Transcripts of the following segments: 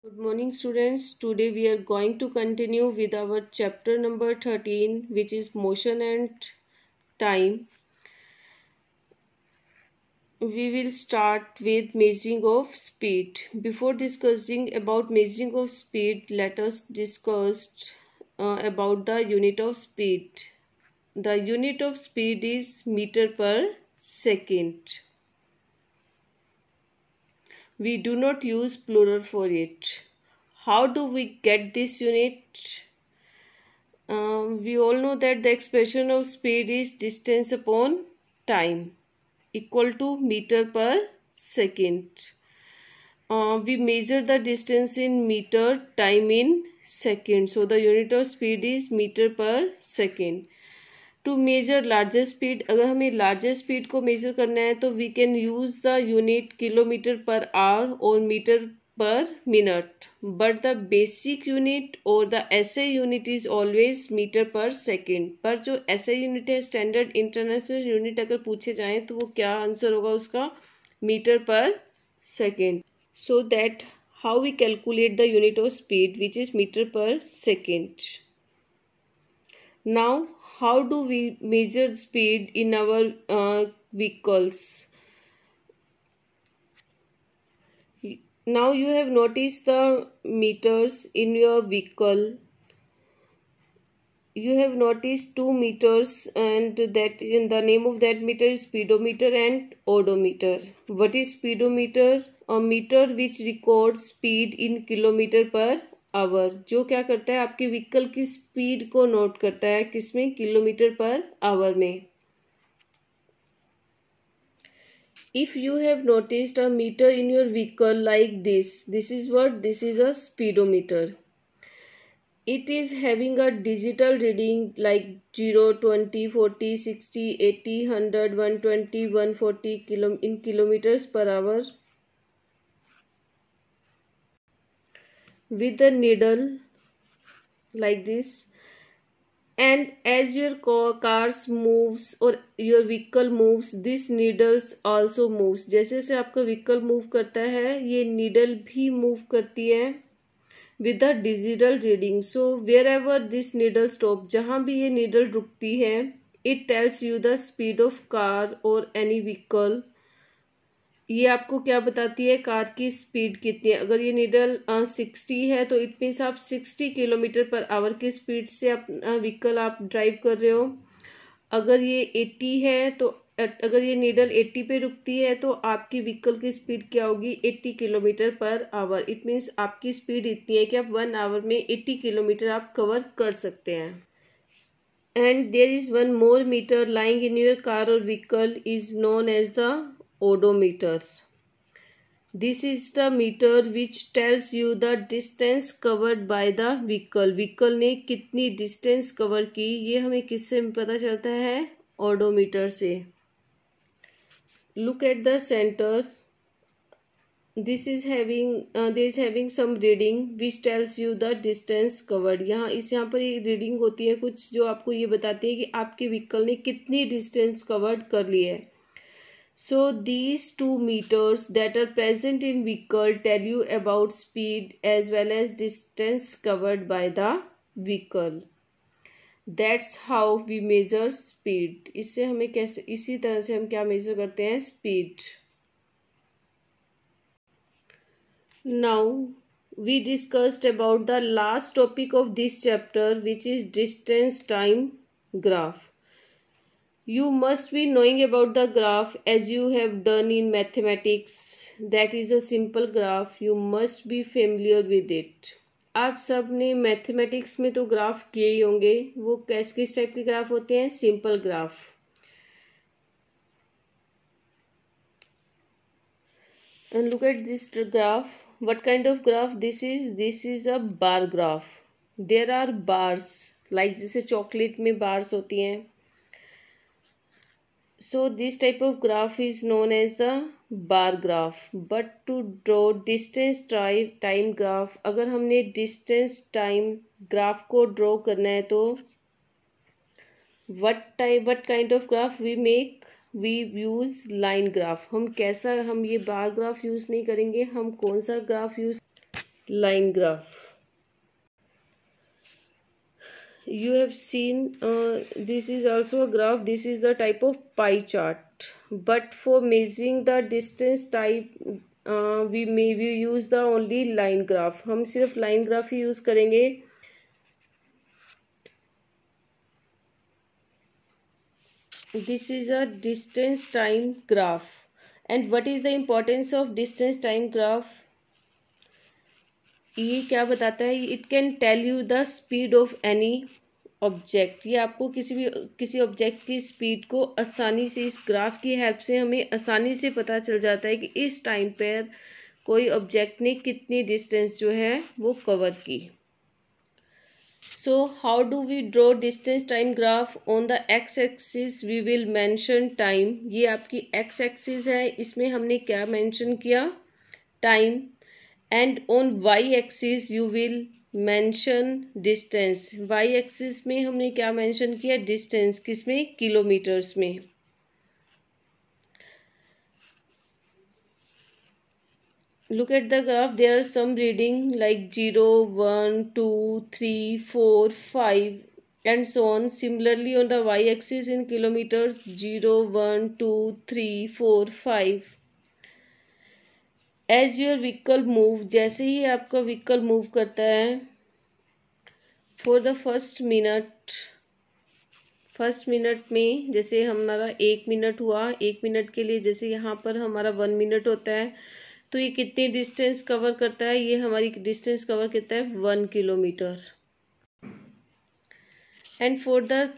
Good morning, students. Today we are going to continue with our chapter number 13, which is motion and time. We will start with measuring of speed. Before discussing about measuring of speed, let us discuss about the unit of speed. The unit of speed is meter per second. We do not use plural for it. How do we get this unit? We all know that the expression of speed is distance upon time equal to meter per second. We measure the distance in meter, time in second. So the unit of speed is meter per second. To measure largest speed, अगर हमें largest speed को measure करना है तो we can use the unit kilometre per hour और metre per minute, but the basic unit और the SI unit is always metre per second. पर जो एसआई यूनिट है, स्टैंडर्ड इंटरनेशनल यूनिट, अगर पूछे जाए तो वो क्या आंसर होगा उसका? Metre per second. So that how we calculate the unit of speed which is metre per second. Now how do we measure speed in our vehicles? Now you have noticed the meters in your vehicle. You have noticed two meters, and that in the name of that meter is speedometer and odometer. What is speedometer? A meter which records speed in kilometer per hour, जो क्या करता है आपके vehicle की speed को note करता है, किसमें? किलोमीटर पर आवर में. If you have noticed a meter in your vehicle like this is what? This is a speedometer. It is having a digital reading like 0, 20, 40, 60, 80, 100, 120, 140 in kilometers per hour. With the needle like this, and as your cars moves or your vehicle moves, this needles also moves. जैसे जैसे आपका vehicle move करता है, ये needle भी move करती है with the digital reading. So wherever this needle stop, जहाँ भी ये नीडल रुकती है, it tells you the speed of car or any vehicle. ये आपको क्या बताती है? कार की स्पीड कितनी है. अगर ये नीडल 60 है तो इट मीन्स आप 60 किलोमीटर पर आवर की स्पीड से अपना व्हीकल आप ड्राइव कर रहे हो. अगर ये 80 है तो अगर ये नीडल 80 पे रुकती है तो आपकी व्हीकल की स्पीड क्या होगी? 80 kilometre per our. It means आपकी स्पीड इतनी है कि आप 1 आवर में 80 किलोमीटर आप कवर कर सकते हैं. And there is one more metre lying in your car और vehicle is known as the odometer. This is the meter which tells you the distance covered by the vehicle. Vehicle ने कितनी distance cover की, ये हमें किससे पता चलता है? odometer से. Look at the center. This is having some reading which tells you the distance covered. यहाँ पर एक रीडिंग होती है कुछ जो आपको ये बताती है कि आपके व्हीकल ने कितनी डिस्टेंस कवर्ड कर ली है. So these two meters that are present in vehicle tell you about speed as well as distance covered by the vehicle. That's how we measure speed. इससे हमें कैसे, इसी तरह से हम क्या मेजर करते हैं? Speed. Now we discussed about the last topic of this chapter, which is distance time graph. You must be knowing about the graph as you have done in mathematics. That is a simple graph. You must be familiar with it. आप सब ने mathematics में तो graph किए ही होंगे. वो किस type के ग्राफ होते हैं? Simple graph. And look at this graph. What kind of graph this is? This is a bar graph. There are bars like जैसे चॉकलेट में बार्स होती हैं. So this type of graph is known as the bar graph. But to draw distance time graph, अगर हमने distance time graph को draw करना है तो what kind of graph we make? We use line graph. हम ये bar graph use नहीं करेंगे. हम कौन सा graph use? line graph. You have seen this is also a graph. This is the type of pie chart, but for measuring the distance type we use the only line graph. हम सिर्फ line graph ही use करेंगे. This is a distance time graph. And what is the importance of distance time graph? ये क्या बताता है? It can tell you the speed of any object. ये आपको किसी ऑब्जेक्ट की स्पीड को आसानी से इस ग्राफ की हेल्प से हमें आसानी से पता चल जाता है कि इस टाइम पर कोई ऑब्जेक्ट ने कितनी डिस्टेंस जो है वो कवर की. So how do we draw distance time graph? On the x axis we will mention time. ये आपकी x axis है, इसमें हमने क्या मेंशन किया? Time. And on y axis you will mention distance. y axis में हमने क्या मेंशन किया? डिस्टेंस. किसमें? किलोमीटर्स में. Look at the graph. There are some reading like 0, 1, 2, 3, 4, 5 and so on. Similarly on the y-axis in kilometers 0, 1, 2, 3, 4, 5. As your vehicle move, जैसे ही आपका vehicle move करता है, for the first minute में जैसे हमारा 1 मिनट हुआ, 1 मिनट के लिए जैसे यहाँ पर हमारा 1 मिनट होता है, तो ये कितनी डिस्टेंस कवर करता है? ये हमारी डिस्टेंस कवर करता है 1 kilometre. And for the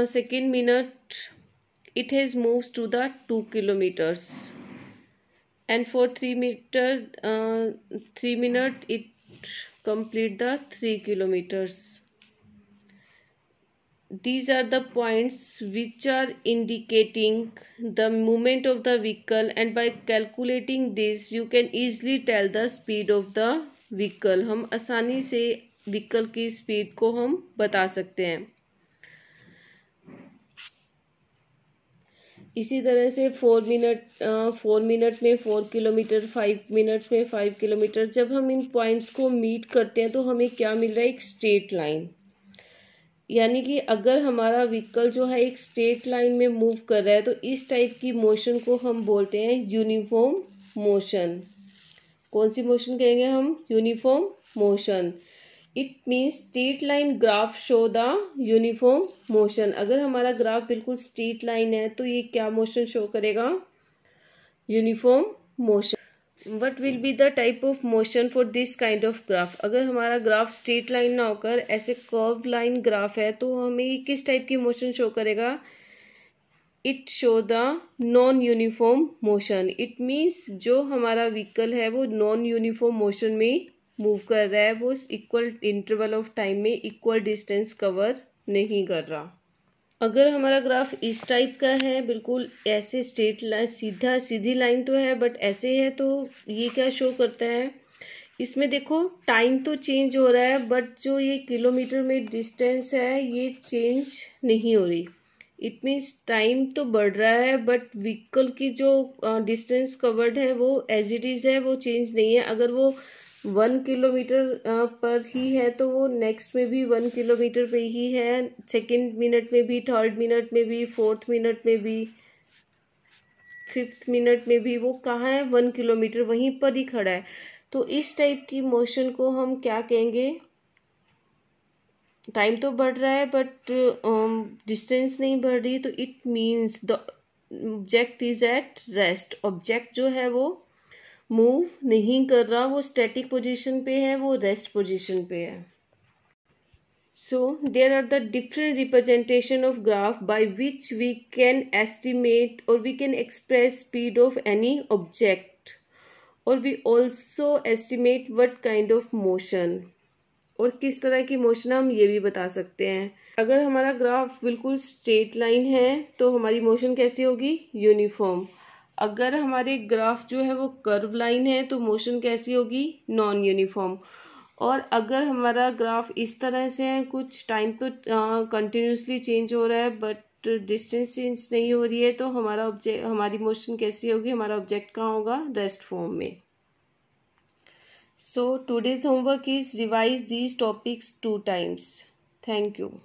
second minute it has moves to the 2 kilometres. And for 3 minute it complete the 3 kilometres. These are the points which are indicating the movement of the vehicle, and by calculating this you can easily tell the speed of the vehicle. हम आसानी से vehicle की speed को हम बता सकते हैं. इसी तरह से 4 मिनट में 4 किलोमीटर, 5 मिनट्स में 5 किलोमीटर. जब हम इन पॉइंट्स को मीट करते हैं तो हमें क्या मिल रहा है? एक स्ट्रेट लाइन. यानी कि अगर हमारा व्हीकल जो है एक स्ट्रेट लाइन में मूव कर रहा है तो इस टाइप की मोशन को हम बोलते हैं यूनिफॉर्म मोशन. कौन सी मोशन कहेंगे हम? Uniform motion. It means straight line graph show the uniform motion. अगर हमारा ग्राफ बिल्कुल स्ट्रेट लाइन है तो ये क्या मोशन शो करेगा? Uniform motion. What will be the type of motion for this kind of graph? अगर हमारा ग्राफ स्ट्रेट लाइन ना होकर ऐसे कर्व लाइन ग्राफ है तो हमें किस टाइप की मोशन शो करेगा? It show the non uniform motion. It means जो हमारा व्हीकल है वो नॉन यूनिफॉर्म मोशन में मूव कर रहा है, वो इक्वल इंटरवल ऑफ टाइम में इक्वल डिस्टेंस कवर नहीं कर रहा. अगर हमारा ग्राफ इस टाइप का है, बिल्कुल ऐसे स्ट्रेट लाइन, सीधी लाइन तो है बट ऐसे है, तो ये क्या शो करता है? इसमें देखो टाइम तो चेंज हो रहा है बट जो ये किलोमीटर में डिस्टेंस है ये चेंज नहीं हो रही. इट मीन्स टाइम तो बढ़ रहा है बट व्हीकल की जो डिस्टेंस कवर्ड है वो एज इट इज है, वो चेंज नहीं है. अगर वो 1 किलोमीटर पर ही है तो वो नेक्स्ट में भी 1 किलोमीटर पे ही है, सेकेंड मिनट में भी, थर्ड मिनट में भी, फोर्थ मिनट में भी, फिफ्थ मिनट में भी वो कहाँ है? 1 किलोमीटर वहीं पर ही खड़ा है. तो इस टाइप की मोशन को हम क्या कहेंगे? टाइम तो बढ़ रहा है बट डिस्टेंस नहीं बढ़ रही, तो it means the object is at rest. Object जो है वो मूव नहीं कर रहा, वो स्टैटिक पोजीशन पे है, वो रेस्ट पोजीशन पे है. So there are the different representation of graph by which we can estimate और we can express speed of any object, और we also estimate what kind of motion, और किस तरह की मोशन हम ये भी बता सकते हैं. अगर हमारा ग्राफ बिल्कुल स्ट्रेट लाइन है तो हमारी मोशन कैसी होगी? यूनिफॉर्म. अगर हमारे ग्राफ जो है वो कर्व लाइन है तो मोशन कैसी होगी? Non uniform. और अगर हमारा ग्राफ इस तरह से है, कुछ टाइम तो कंटिन्यूसली चेंज हो रहा है बट डिस्टेंस चेंज नहीं हो रही है, तो हमारी मोशन कैसी होगी? हमारा ऑब्जेक्ट कहाँ होगा? रेस्ट फॉर्म में. So today's homework is revise these topics 2 times. Thank you.